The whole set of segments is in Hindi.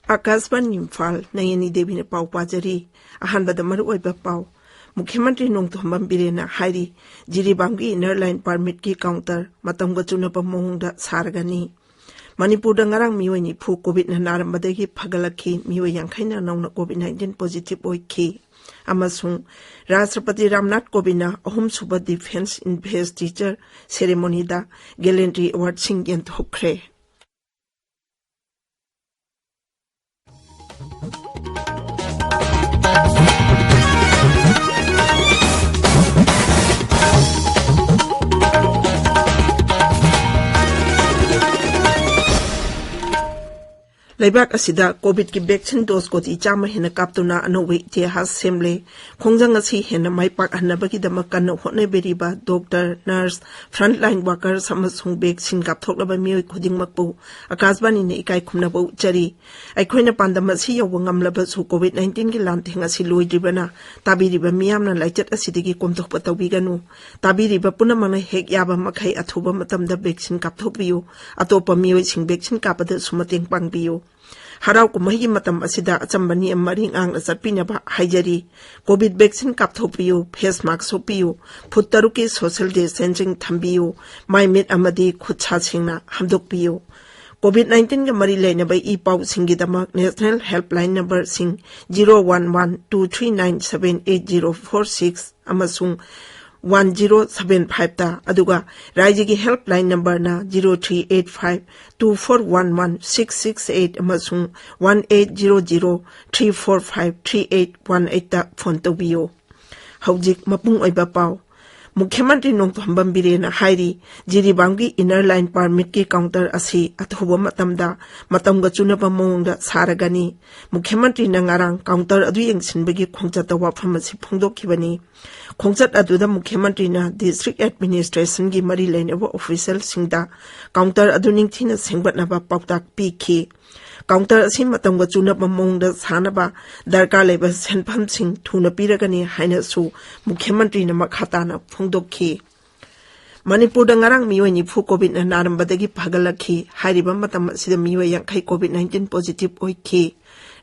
आकाशवाणी इम्फाल नयनी देवी ने पाव पाजरी अहानबद मरुओइबा पाव मुख्यमंत्री नोंथोम्बम बिरेना हाइरी जिरीबांगी इनर लाइन परमिट की काउंटर मतंग चुनब मोंगदा सारगनी मणिपुर ngarang मियोय निफु कोविड नारंबदगी फगलखी मियोय यांखैना नौना कोविड 19 पॉजिटिव ओइखी अमसुंग राष्ट्रपति रामनाथ कोविंद अहुम सुबह डिफेंस इन्वेस्टिचर सेरेमोनीदा गैलेंट्री अवार्ड सिंह यंथोखरे लेबाक असिदा कोविड की वैक्सीन डोज को चामा हेन काप्तुना अनोवे इतिहास सेमले खोंजंग असि हेन माइपाक हन्नबगीदमक कन्न होटनेबेरिबा डॉक्टर नर्स फ्रंटलाइन वर्कर्स अमसुंग वैक्सीन काप्थोक्लबा मियोय खुदिंगमकपु आकाशवाणी ने इकाई खुमनबो उच्चरी अखोइना पांदम असि यौब ngamlabasु कोविड 19 की लांथेंग असि लोइद्रिबना ताबिरिबा मियामना लाइचत असिदगी कोमथोकपा तौबिगनु ताबिरिबा पुनमना हेक याबा मखै अथुबा मतमदा वैक्सीन काप्थोकबियु अतोपा मियोय सिंग वैक्सीन कापदा सुमतेंग पांगबियु हराव कुमही मतम असिदा अचंबनी मरी आंगना चटपीनबा हाइजरी कोविड वैक्सीन काप्थोपियु फेस मास्क सोपियु फुट तरुकी सोशल डिस्टेंसिंग थंबियु माइ मिट अमदी खुदसा सिंगना हमदोकपियु कोविड 19 के मरी लेनबा ई पाउ सिंगिदमक नेशनल हेल्पलाइन नंबर सिंग 011239788046 अमसुंग 1075 ता अदुगा राज्य की हेल्पलाइन नंबर ना 038524116668 अमसुंग 1800345318 ता फोन तौबियो हौजिक मपुंग ओइबा पाउ मुख्यमंत्री नोंथोम्बम बिरेना हाइरी जिरीबांगी इनर लाइन परमिट की काउंटर असि अथोबा मतमदा मतमगा चुनबा मोंगदा सारगनी मुख्यमंत्री नंगारांग काउंटर अदु यंगसिनबगी खोंचत वाफम असि फोंदोखिबनी खोंचत अदुदा मुख्यमंत्री ना डिस्ट्रिक्ट एडमिनिस्ट्रेशन की मरी लेनेबा ऑफिशियल सिंगदा काउंटर अदु निंगथिना सेंगबतनबा पाउताक पीखी काउंटर असि मतमगा चुनबा मोंगदा सानबा दरकार लेबा सेनफम सिंग थुना पीरगनी हाइनसु मुख्यमंत्री ना मखाताना फोंदोखी मणिपुर ngarang मियोय निफु कोविड नारंबदगी फगलखी हाइरिबा मतम असिदा मियोय यांखै कोविड 19 पॉजिटिव ओइखी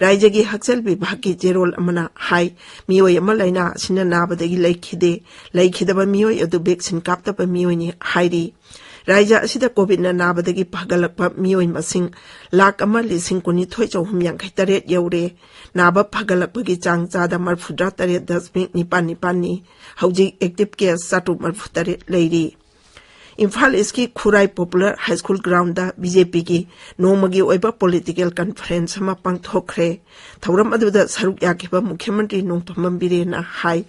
राज्य की हक्सल विभाग की जेरोल अमना हाई मियोय अमा लाइना सिना नाबदगी लैखिदबा मियोय अदु वैक्सीन काप्तबा मियोय नि हाइरी राज्य असिदा कोविड नाबदगी फगलकपा मियोय मसिंग लाख अमा लिसिंग कुनी थोय चौहुम यांखै तरेत यौरे नाबा फगलकपगी चांग चादा मरफुद्रा तरेत 10.9 नि हौजिक एक्टिव केस 4 लैरी इम्फाल इसकी खुराई popular high school ground BJP की नोमगी ओइबा पॉलिटिकल कॉन्फ्रेंस में पांगथोखरे थौरम अदुदा सरुक याखिबा मुख्यमंत्री नोंथोम्बम बिरेना हाई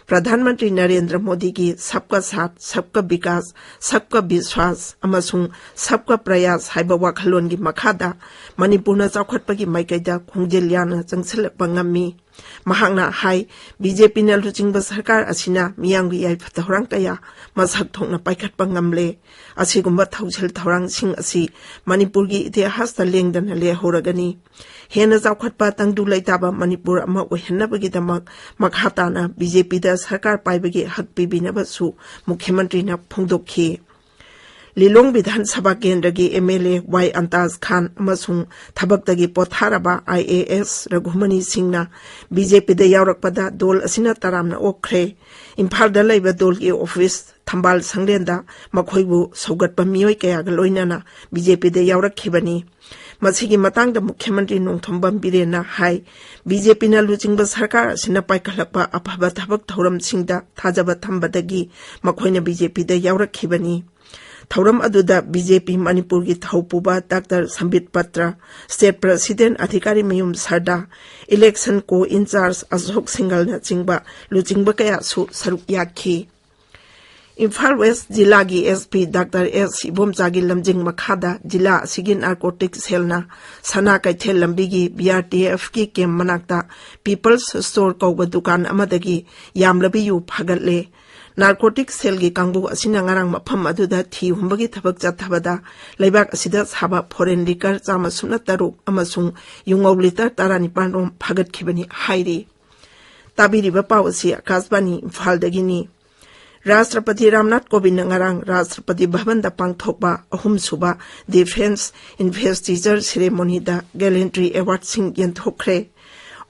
प्रधानमंत्री नरेंद्र मोदी की सबका साथ सबका विकास सबका विश्वास अमसुंग सबका प्रयास हाइबा वाखलोन की मखादा मणिपुरना चौखटपगी माइकैदा खोंजेल याना चंगसलपा ngami महांगना हाई बीजेपी ना लुचिंगबा सरकार असिना मियांगु याइफा थौरांग कया मसक थोंगना पाइखटपा ngamle असिगुम्बा थौजल थौरांग सिंग असि मणिपुर की इतिहास ता लेंगदना लेहोरगनी हेना चौखटपा तंगदु लैताबा मणिपुर अमा ओहन्नबगीदमक मखाताना बीजेपी दा सरकार पाइबगी हक पिबिनबसु मुख्यमंत्री ना फोंदोखी लिलोंग विधानसभा केंद्र की MLA Y अंताज Khan अमसुंग थबक्तगी पोथारबा IAS रघुमनी सिंहना BJP दा यावरकपदा दोल असिना तरामना ओखरे इम्फाल दा लैबा दोल की ऑफिस थंबाल संगलेंदा मखोइबु सौगटपा मियोय कयागा लोइनाना बीजेपी दा यावरखिबनी मसिगी मतंग दा मुख्यमंत्री नोंथोम्बम बिरेना हाई बीजेपी ना लुचिंगबा सरकार असिना पाइखलकपा अफबा थबक थौरम सिंगदा थाजबा थंबदगी मखोइना बीजेपी दा यावरखिबनी थौरम अदुदा बीजेपी मणिपुर की थौपुबा डॉक्टर संबित पत्र स्टेट प्रेसिडेंट अधिकारी मयूम सरदा इलेक्शन को इंचार्ज अशोक सिंगल ना चिंगबा लुचिंगबा कया सु सरुक याखी इम्फाल वेस्ट जिला की एसपी डॉक्टर एस इबोमचागी लमजिंग मखादा जिला सिगिन नारकोटिक सेलना सना कैथेल लंबी की बीआरटीएफ की कैम्प मनाक्ता पीपल्स स्टोर कौबा दुकान अमदगी यामलबी यु फगले नारकोटिक सेल की कांगबू असिना ngarang मफम अदुदा थी हुंबगी थबक चथबदा लैबाक असिदा साबा फॉरेन लिकर चामा सुना तरुक अमसुंग युंगौ लिटर 19 रोम फगतखिबनी हाइरी ताबिरिबा पावसी आकाशवाणी इम्फालदगिनी राष्ट्रपति रामनाथ कोविंद ngarang राष्ट्रपति भवन दा पांगथोकबा अहुम सुबा डिफेंस इन्वेस्टिचर सेरेमनी दा गैलेंट्री अवार्ड सिंह यंथोखरे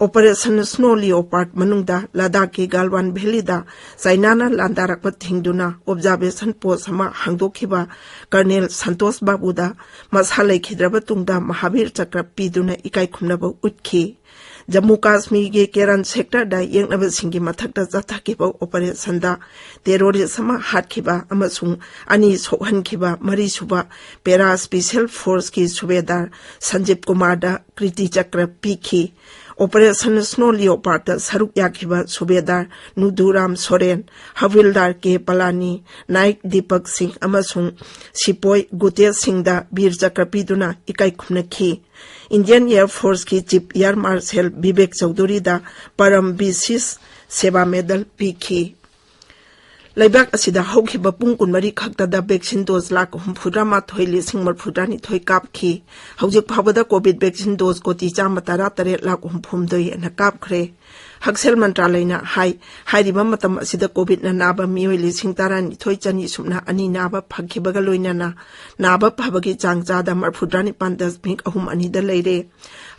ऑपरेशन स्नो लियोपार्ड मनुंगदा लद्दाख की गालवान वैली दा चाइना लांदारक थिंगदुना ऑब्जर्वेशन पोस्ट अमा हांगदोखिबा कर्नल संतोष बाबूदा मसा लेखिद्रब तुंगदा महावीर चक्र पीदुना इकाई खुमनब उठखी जम्मू काश्मीर के केरन सेक्टर दा येंगनब सिंगी मथकता जथाखिबा ऑपरेशन दा टेरोरिज्म हाटखिबा अमसुंग अनि सोहनखिबा मरीसुबा पैरा स्पेशल फोर्स की सुबेदार संजीव कुमार दा कृति चक्र पीखी ऑपरेशन स्नो लियोपार्ड सरुक याखिबा सुबेदार नुदुराम सोरेन हविलदार के पलानी नाइक दीपक सिंह अमसुंग सिपोई गुतेज सिंह दा वीर चक्र पीदुना इकाई खुमनखी इंडियन एयर फोर्स की chief air marshal Vivek Chaudhari दा परम विशिष्ट सेवा मेडल पीखी लेबाक असिदा हौखिबा पुंग कुनमरी खक्तदा वैक्सीन डोज लाख 43,000 कापखी हौजिक फाबदा कोविड वैक्सीन डोज कोटी 113,63,000 न कापखरे हक्सेल मंत्रालयना हाइरिबा मतम असिदा कोविड न नाबा मियोय 13,200 सुमना अनि नाबा फखिबगा लोइनाना नाबा फाबगी चांग चादा 42.2 दा लेरे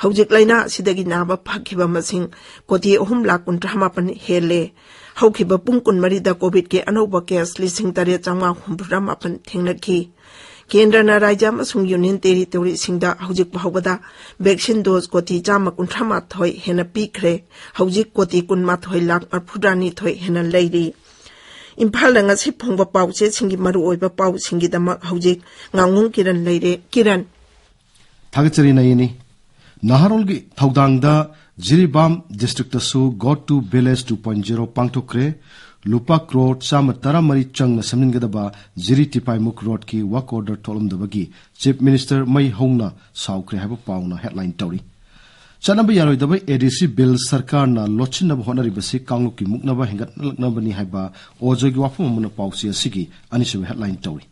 हौजिक लाइना असिदगी नाबा फखिबा मसिंग कोटी 3,59,000 हेले हौखिबा पुंग कुनमरीदा कोविड के अनौबा केस 8,950 थेंगनखी केंद्रना राज्य अमसुंग यूनियन टेरिटोरी सिंगदा हौजिक फावबदा वैक्सीन डोज कोटी 138 हेना पीखरे हौजिक कोटी 19,42,000 हेना लेरी Imphal ngasi phongba pauche singi maru oiba pau singi damak hojik ngangung kiran leire kiran thagachari naini naharol gi thaudangda Jiribam district su got to village 2.0 pangtokre lupa crore chama taramari changna samningadaba jiri tipai muk road ki work order tolumdabagi chief minister mai hongna saukre haba pauna headline tori chanaba yaroi dabai adc bill sarkar na lochinna honari basi kanglu ki muknaba hengat laknabani haba ojogi wafum muna pausi asigi anisu headline tori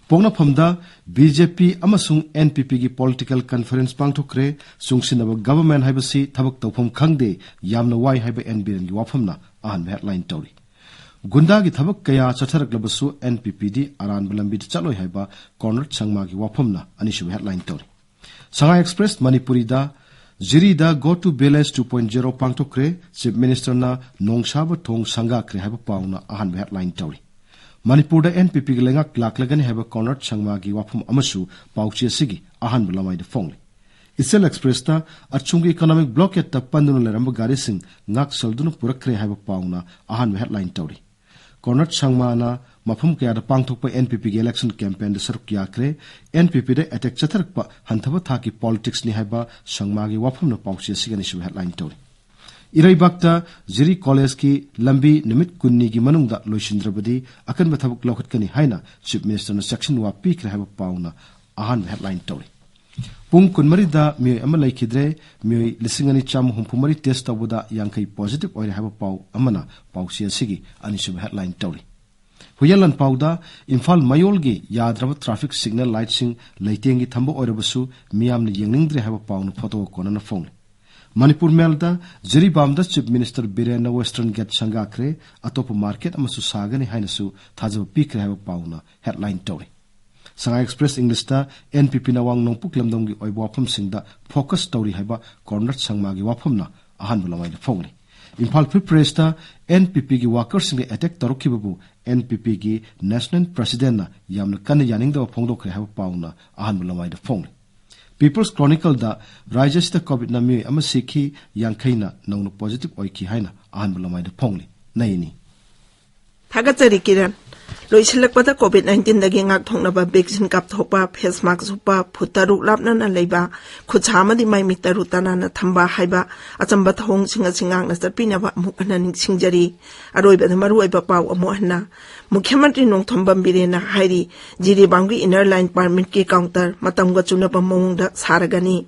pongna phamda BJP amasung NPP gi political conference pangthokre sungsinaba government haibasi thabak tawpham khangde yamna wai haiba NBN gi wafamna ahan headline tori gunda gi thabak kaya chatharak labasu NPP di aran balambi chaloi haiba corner changma gi wafamna anisu headline tori Shanghai Express Manipuri da Jiri da go to village 2.0 pangthokre chief minister na nongsaba thong sanga kre haiba pauna ahan headline tori Manipur da NPP gi lenga klaklagani haba corner changma gi wafum amasu pauchi sigi ahan bulamai da phongli Isel Express ta achungi economic blockade ta pandunu leramba gari sing ngak soldunu purakre haba pauna ahan headline tori corner changma na mafum kya da pangthokpa NPP gi election campaign da saruk yakre NPP da attack chatharakpa hanthaba thaki politics ni haba changma gi wafum na pauchi sigi ni headline tori Iraibakta Jiri College ki lambi nimit kunni gi manungda loishindrabadi akan bathabuk lokhatkani haina chief minister na section wa pikre haba pauna ahan headline tori pung kunmari da mi amalai khidre mi lisingani cham humpumari test awuda yankai positive oire haba pau amana pausia sigi anisu headline tori huyalan pauda Imphal Mayol gi yadraba traffic signal light sing leitengi thambo oirabasu miyamna yengningdre haba pauna photo konana phone Manipur Melda Jiribam da Chief Minister Birena Western Gate Sangakre atop market amasu sagani hainasu thajab pikre haba pauna headline tori Shanghai Express English ta NPP na wang nongpuk lamdom gi oibo wafam singda focus tori haba corner changma gi wafamna ahan bulamai da phongri Imphal Free Press ta NPP gi workers sing attack tarukibabu NPP gi national president na yamna kan yaning da phongdokre haba pauna ahan bulamai da phongri People's Chronicle da Rajastha COVID na mi amasiki yangkhaina nongno positive oiki haina ahan bulamai da phongli naini Thagachari kiran loisilakpada COVID-19 dagi ngak thongnaba vaccine kap thopa face mask supa phutaruk lapna na leiba khuchama di mai mitaru tanana thamba haiba achamba thong singa singang na chapina ba mukana ning singjari aroiba da maru aiba pau amo hanna Mukhyamantri Nongthombam Birena hairi Jiri Bangwi inner line permit ki counter matamga chunaba mawngda saragani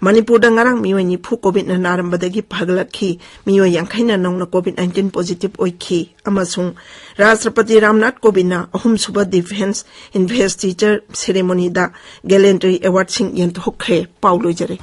Manipur da ngarang miyoy ni phu COVID na narambadagi paglakhi miyoy yangkhaina nongna COVID-19 positive oikhi amasung Rashtrapati Ramnath Kovind na ahum suba defense investiture ceremony da gallantry award sing yanthokhe paulojare